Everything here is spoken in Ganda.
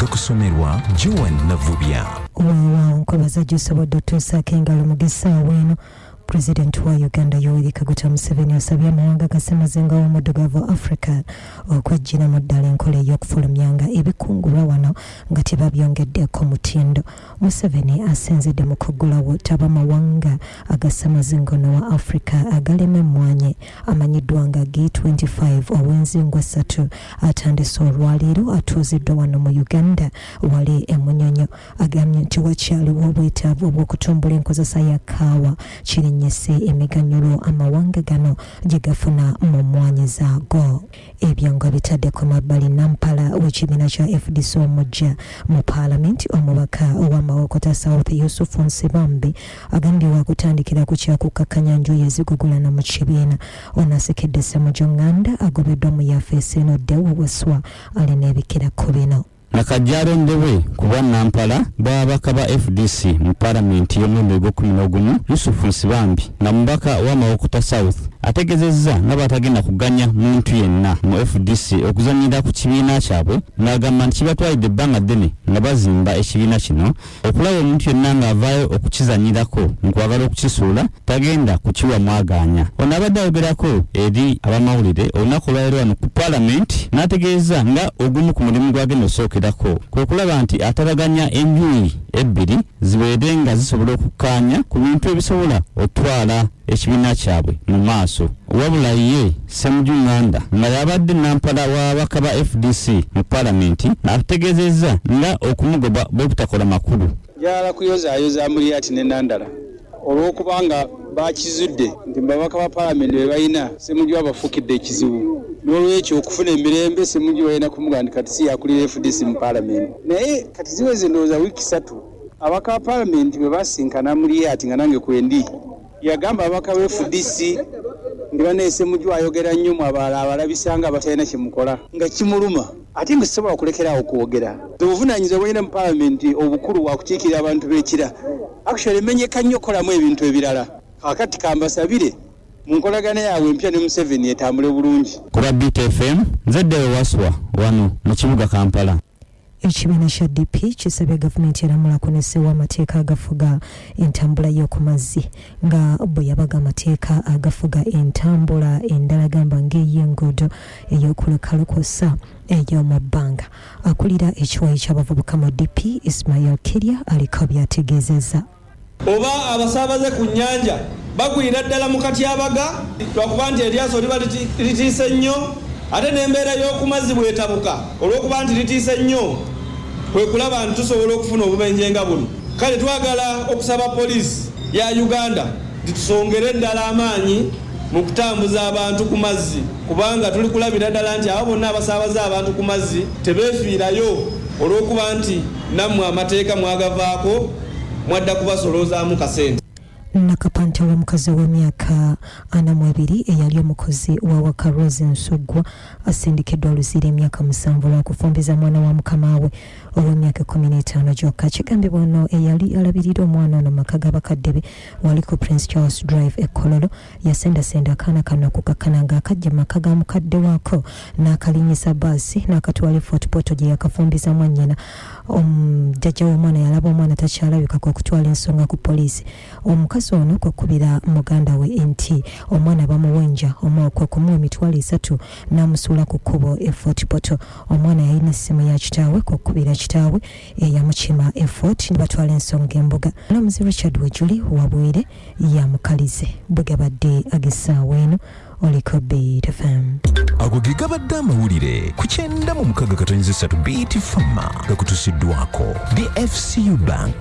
gakusomerwa Joan Navubya. Wawa nkobaza Josobodde otuusaako engalo mu gisaawa eno. President wa Uganda Yoweri Kaguta Museveni asabye amawanga gasemazenga w'omuddugavu Africa okwejjira mu ddala enkola ey'okufulumyanga ebikungulwa wano nga tebabyongeddeko mutindo. Museveni asinzidde mu kuggulawo tabamawanga agasemazenga wa Africa agalema emmwanyi amanyiddwa nga G25 ow'enzingo 3 atandise olwaleero atuuziddwa wano mu Uganda wali Munyonyo. Agambye nti wakyaliwo obwetaavu obw'okutumbula enkozesa ya kaawa nyese emiganyulo amawanga gano gigafuna mu mmwanyi zaago. Ebyo nga bitadde ku mabbali Nampala w'ekibiina kya FDC omujja mu Parliament. Omubaka ow'Amawokota South Yusufu Nsibambi agambye wakutandikira ku kyakukkakkanya njuyi ezigugulana mu kibiina. Ono asekedde Ssemujju Nganda agobeddwa mu yafeesi eno Dewo Waswa alina ebikira ku bino. Nakajjalo ndewe kuba Nampala babaka ba FDC mu Parliament y'omwezi gw'okumi Yusufu Nsibambi nga mubaka w'Amawokota South ategezezza nga batagenda kuganya muntu yenna mu FDC okuzanyira ku kibiina kyabwe n'agamba nti kibatwalidde ebbanga ddene nga bazimba ekibiina kino okulaba omuntu yenna ng'avaayo okukizanyirako nkwagala okukisuula tagenda kukiwa mwaganya. Ono abadde ayogerako eri abamawulire olunaku olwaleero wano ku Parliament n'ategeeza nga ogumu ku mulimu gwagenda osookerako kwe kulaba nti atabaganya enjuyi ebbiri zibeere nga zisobola okukkaanya ku bintu ebisobola otwala ekibiina kyabwe mu maaso. Wabula ye Ssemujju Nganda nga yabadde Nampala w'ababaka ba FDC mu Parliament ategeezezza nga okumugoba bwe butakola makulu. Jala kuyozaayoza Amuriati ne Nandala olw'okubanga bakizudde nti babaka ba Parliament be balina Ssemujju abafukidde ekizibu. N'olwekyo okufuna emirembe Ssemujju balina kumugandika kati si yakulira FDC mu Parliament. Naye kati ziweze ndowooza wiiki 3 ababaka ba Parliament bwe basinkana Amuriati nga nange kwendi yagamba ababaka ba FDC ndi Ssemujju ayogera nnyo mu abalabisanga abatalina kyemukola nga kimuluma ate nga sisobola kulekerawo okwogera. Obuvunaanyizibwa bwalina mu Parliament obukulu bwa kukiikirira abantu b'ekira actually emenyeka nnyo okolamu ebintu ebirala. Kakati kambasabire mu nkolagana yaabwe empya ne Museveni etambule bulungi. Kuba BTFM Nzeddewo Waswa wano mu kibuga Kampala. Ekibiina kya DP kisabye gavumenti eramula kuneseewo amateeka agafuga entambula y'oku mazzi nga bwe yabaga amateeka agafuga entambula endala gamba ng'ey'enguudo ey'okulekalokosa ey'omu bbanga. Akulira ekiwayi ky'abavubuka mu DP Ismail Kirya aliko byategeezezza. Oba abasaabaze ku nnyanja bagwira ddala mu katyabaga lwakuba nti eryaso liba litiise nnyo ate n'embeera y'oku mazzi bwetabuka olw'okuba nti litiise nnyo kwe kulaba nti tusobola okufuna obubenje nga buno. Kale twagala okusaba poliisi ya Uganda tusongere ddala amaanyi mu kutambuza abantu ku mazzi kubanga tuli kulabira ddala nti abo bonna abasaabaza abantu ku mazzi tebeefiirayo olw'okuba nti nammwe amateeka mwagavaako mwadda kubasolozaamu kasente. Nakapante w'omukazi w'emyaka 42 eyali omukozi wa waka Rose Nsugwa asindikiddwa oluzira emyaka 7 lwakufumbiza mwana wa mukama we ow'emyaka 15 gyokka. Kigambibwa ono eyali alabirira omwana ono maka g'abakadde be wali ku Prince Charles Drive e Kololo yasendasenda akaana kano okukakkana ng'akajja maka ga mukadde waako n'akalinyisa baasi n'akatwala Fort Portal gye yakafumbiza mwannyina. Jjajja w'omwana yalaba omwana takyalabika kwe kutwala ensonga ku poliisi. Omukazi ono kwekubira muganda we nti omwana bamuwenja kwe kumuwa emitwalo 3 n'amusuula ku kkubo e Fort Portal. Omwana yalina essimu ya kitaawe kwekubira kitaawe eyamukima e Fort ne batwala ensonga embuga. Omuzi Richard Wejuli wabwire yamukalize bwe gabadde agessaawa eno oliko BTFM. Ago ge gabadde amawulire ku 96.3 BTFM gakutusiddwako DFCU Bank.